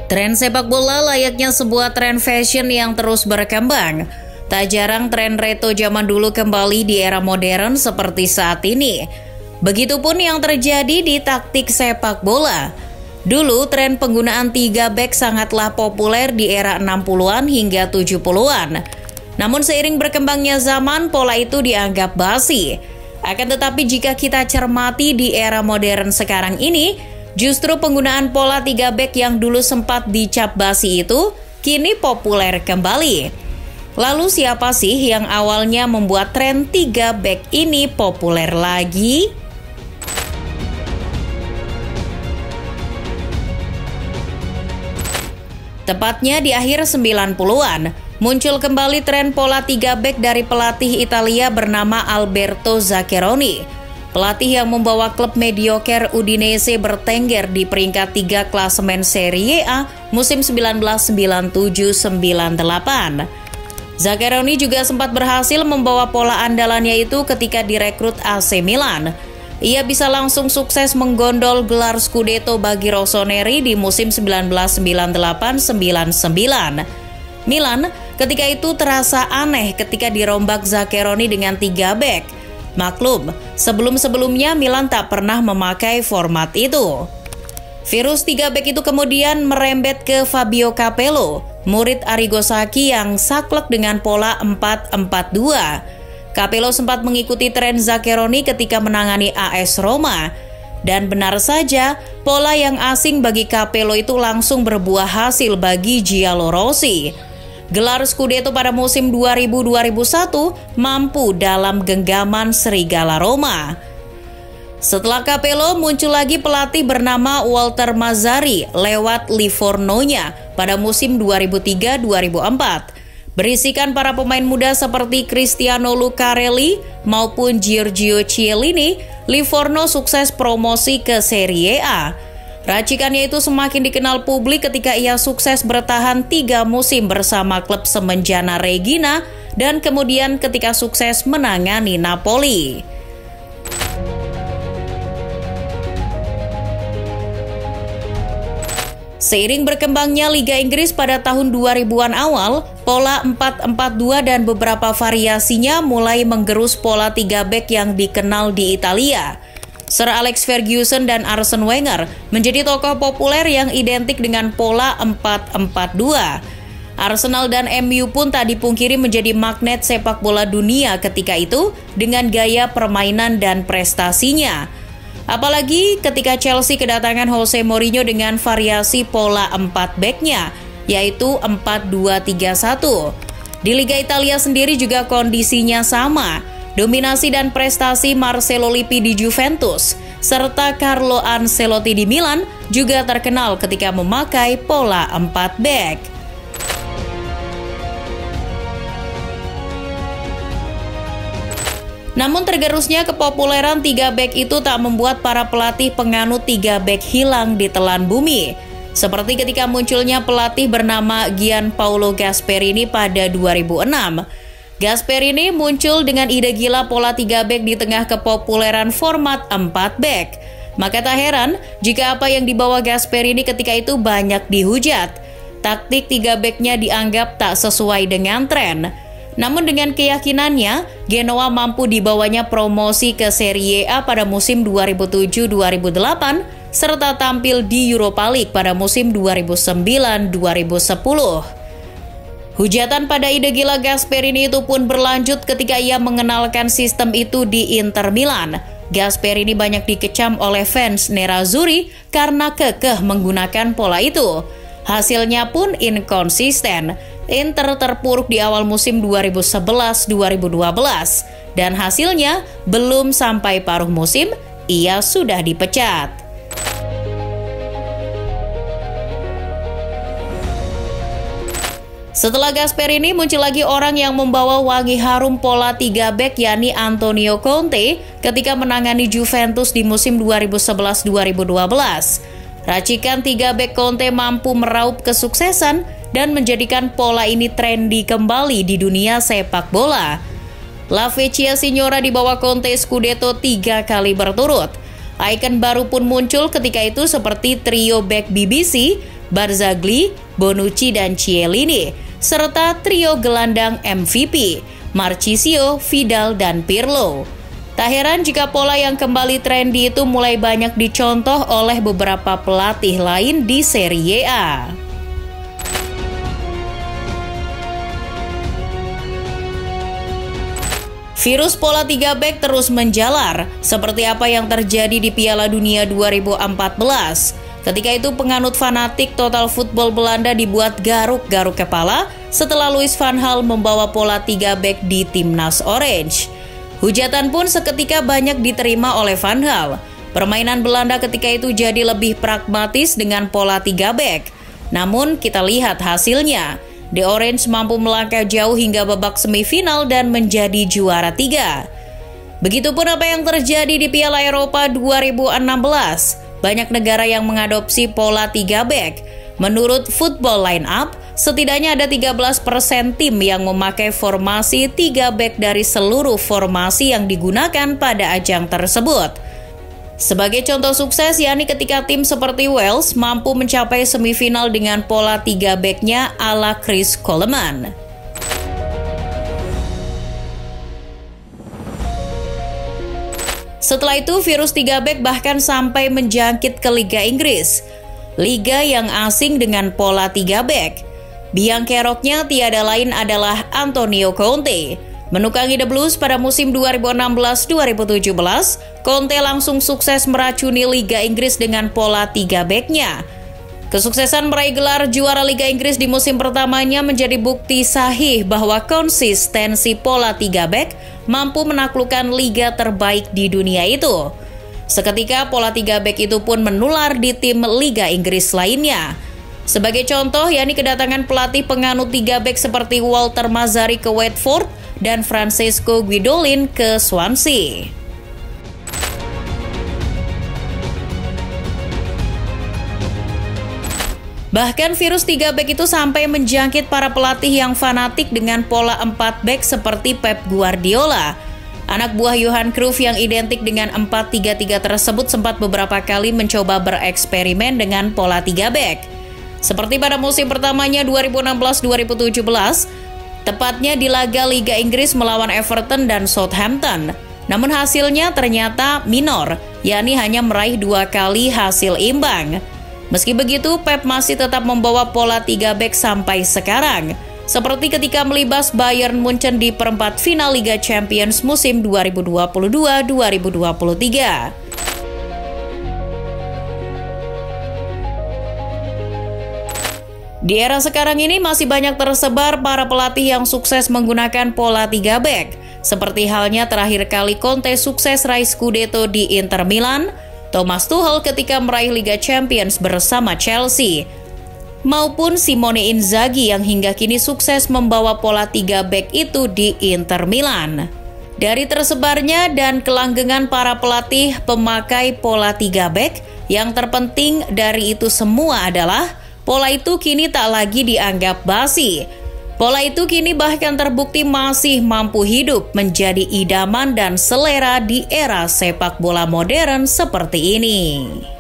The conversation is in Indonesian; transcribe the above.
Tren sepak bola layaknya sebuah tren fashion yang terus berkembang. Tak jarang tren retro zaman dulu kembali di era modern seperti saat ini. Begitupun yang terjadi di taktik sepak bola. Dulu tren penggunaan 3 back sangatlah populer di era 60-an hingga 70-an. Namun seiring berkembangnya zaman, pola itu dianggap basi. Akan tetapi jika kita cermati di era modern sekarang ini, justru penggunaan pola 3 back yang dulu sempat dicap basi itu kini populer kembali. Lalu siapa sih yang awalnya membuat tren 3 back ini populer lagi? Tepatnya di akhir 90-an, muncul kembali tren pola 3 back dari pelatih Italia bernama Alberto Zaccheroni. Pelatih yang membawa klub mediocre Udinese bertengger di peringkat 3 klasemen Serie A musim 1997-98. Zaccheroni juga sempat berhasil membawa pola andalannya itu ketika direkrut AC Milan. Ia bisa langsung sukses menggondol gelar Scudetto bagi Rossoneri di musim 1998-99. Milan ketika itu terasa aneh ketika dirombak Zaccheroni dengan 3 back. Maklum, sebelum-sebelumnya Milan tak pernah memakai format itu. Virus 3 back itu kemudian merembet ke Fabio Capello, murid Arrigo Sacchi yang saklek dengan pola 4-4-2. Capello sempat mengikuti tren Zaccheroni ketika menangani AS Roma. Dan benar saja, pola yang asing bagi Capello itu langsung berbuah hasil bagi Giallorossi. Gelar Scudetto pada musim 2000-2001 mampu dalam genggaman Serigala Roma. Setelah Capello, muncul lagi pelatih bernama Walter Mazzarri lewat Livornonya pada musim 2003-2004. Berisikan para pemain muda seperti Cristiano Lucarelli maupun Giorgio Chiellini, Livorno sukses promosi ke Serie A. Racikannya itu semakin dikenal publik ketika ia sukses bertahan 3 musim bersama klub semenjana Regina dan kemudian ketika sukses menangani Napoli. Seiring berkembangnya Liga Inggris pada tahun 2000-an awal, pola 4-4-2 dan beberapa variasinya mulai menggerus pola 3 back yang dikenal di Italia. Sir Alex Ferguson dan Arsene Wenger menjadi tokoh populer yang identik dengan pola 4-4-2. Arsenal dan MU pun tak dipungkiri menjadi magnet sepak bola dunia ketika itu dengan gaya permainan dan prestasinya. Apalagi ketika Chelsea kedatangan Jose Mourinho dengan variasi pola 4 back-nya, yaitu 4-2-3-1. Di Liga Italia sendiri juga kondisinya sama. Dominasi dan prestasi Marcelo Lippi di Juventus, serta Carlo Ancelotti di Milan juga terkenal ketika memakai pola 4 back. Namun tergerusnya kepopuleran 3 back itu tak membuat para pelatih penganut 3 back hilang di telan bumi. Seperti ketika munculnya pelatih bernama Gianpaolo Gasperini pada 2006. Gasperini muncul dengan ide gila pola 3 back di tengah kepopuleran format 4 back. Maka tak heran jika apa yang dibawa Gasperini ketika itu banyak dihujat. Taktik 3 back-nya dianggap tak sesuai dengan tren. Namun dengan keyakinannya, Genoa mampu dibawanya promosi ke Serie A pada musim 2007-2008 serta tampil di Europa League pada musim 2009-2010. Hujatan pada ide gila Gasperini itu pun berlanjut ketika ia mengenalkan sistem itu di Inter Milan. Gasperini banyak dikecam oleh fans Nerazzurri karena kekeh menggunakan pola itu. Hasilnya pun inkonsisten. Inter terpuruk di awal musim 2011-2012 dan hasilnya belum sampai paruh musim ia sudah dipecat. Setelah Gasperini muncul lagi orang yang membawa wangi harum pola 3 back yakni Antonio Conte ketika menangani Juventus di musim 2011-2012. Racikan 3 back Conte mampu meraup kesuksesan dan menjadikan pola ini trendy kembali di dunia sepak bola. La Vecchia Signora di bawah Conte Scudetto 3 kali berturut. Ikon baru pun muncul ketika itu seperti trio back BBC, Barzagli, Bonucci, dan Chiellini, serta trio gelandang MVP, Marchisio, Vidal, dan Pirlo. Tak heran jika pola yang kembali trendy itu mulai banyak dicontoh oleh beberapa pelatih lain di Serie A. Virus pola 3 back terus menjalar, seperti apa yang terjadi di Piala Dunia 2014. Ketika itu penganut fanatik total football Belanda dibuat garuk-garuk kepala setelah Louis van Gaal membawa pola 3 back di timnas Orange. Hujatan pun seketika banyak diterima oleh Van Gaal. Permainan Belanda ketika itu jadi lebih pragmatis dengan pola 3 back. Namun kita lihat hasilnya. The Orange mampu melangkah jauh hingga babak semifinal dan menjadi juara 3. Begitupun apa yang terjadi di Piala Eropa 2016. Banyak negara yang mengadopsi pola 3 back. Menurut Football Lineup, setidaknya ada 13% tim yang memakai formasi 3 back dari seluruh formasi yang digunakan pada ajang tersebut. Sebagai contoh sukses, yakni ketika tim seperti Wales mampu mencapai semifinal dengan pola 3 back-nya ala Chris Coleman. Setelah itu, virus 3 back bahkan sampai menjangkit ke Liga Inggris. Liga yang asing dengan pola 3 back. Biang keroknya tiada lain adalah Antonio Conte. Menukangi The Blues pada musim 2016-2017, Conte langsung sukses meracuni Liga Inggris dengan pola 3 back-nya. Kesuksesan meraih gelar juara Liga Inggris di musim pertamanya menjadi bukti sahih bahwa konsistensi pola 3 back mampu menaklukkan liga terbaik di dunia itu. Seketika pola 3 back itu pun menular di tim Liga Inggris lainnya. Sebagai contoh, yakni kedatangan pelatih penganut 3 back seperti Walter Mazzarri ke Watford dan Francesco Guidolin ke Swansea. Bahkan virus 3 back itu sampai menjangkit para pelatih yang fanatik dengan pola 4 back seperti Pep Guardiola. Anak buah Johan Cruyff yang identik dengan 4-3-3 tersebut sempat beberapa kali mencoba bereksperimen dengan pola 3 back. Seperti pada musim pertamanya 2016-2017, tepatnya di laga Liga Inggris melawan Everton dan Southampton. Namun hasilnya ternyata minor, yakni hanya meraih 2 kali hasil imbang. Meski begitu, Pep masih tetap membawa pola 3 back sampai sekarang. Seperti ketika melibas Bayern Munchen di perempat final Liga Champions musim 2022-2023. Di era sekarang ini masih banyak tersebar para pelatih yang sukses menggunakan pola 3 back. Seperti halnya terakhir kali Conte sukses raih Scudetto di Inter Milan, Thomas Tuchel ketika meraih Liga Champions bersama Chelsea, maupun Simone Inzaghi yang hingga kini sukses membawa pola 3 back itu di Inter Milan. Dari tersebarnya dan kelanggengan para pelatih pemakai pola 3 back, yang terpenting dari itu semua adalah pola itu kini tak lagi dianggap basi. Pola itu kini bahkan terbukti masih mampu hidup menjadi idaman dan selera di era sepak bola modern seperti ini.